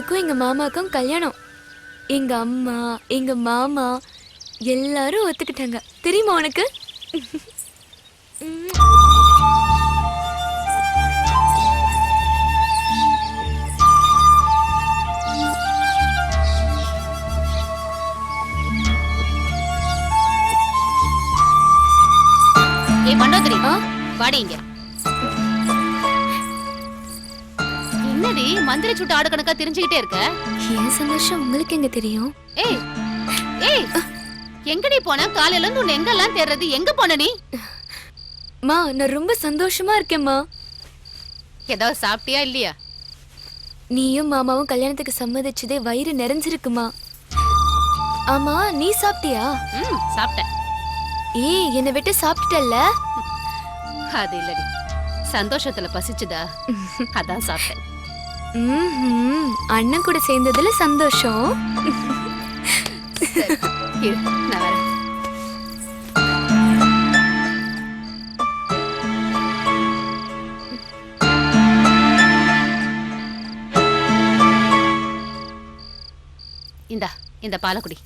எனக்கும் எங்க மாமாக்கும் கல்யாணம். எங்க அம்மா எங்க மாமா எல்லாரும் ஒத்துக்கிட்டாங்க. தெரியுமா உனக்கு? ஏய் மண்டோதரி, வாடி இங்க. என்னடி மந்திரி சுட்டு ஆடு கணக்கா தெரிஞ்சுக்கிட்டே இருக்க? ஏன் சந்தோஷம் உங்களுக்கு எங்க தெரியும்? ஏய் ஏய், எங்கடி போன? காலையில இருந்து உன்னை எங்கெல்லாம் தேடுறது? எங்க போன நீ? மா, நான் ரொம்ப சந்தோஷமா இருக்கேம்மா. ஏதாவது சாப்பிட்டியா இல்லையா? நீயும் மாமாவும் கல்யாணத்துக்கு சம்மதிச்சதே வயிறு நிறைஞ்சிருக்குமா. ஆமா, நீ சாப்பிட்டியா? சாப்பிட்டேன். ஏய், என்னை விட்டு சாப்பிட்டுட்டல்ல? அது இல்லடி, சந்தோஷத்துல பசிச்சுதா, அதான் சாப்பிட்டேன். அண்ணன் கூட சேர்ந்ததுல சந்தோஷம். இரு, நான் வரேன். இந்த பாலக்குடி.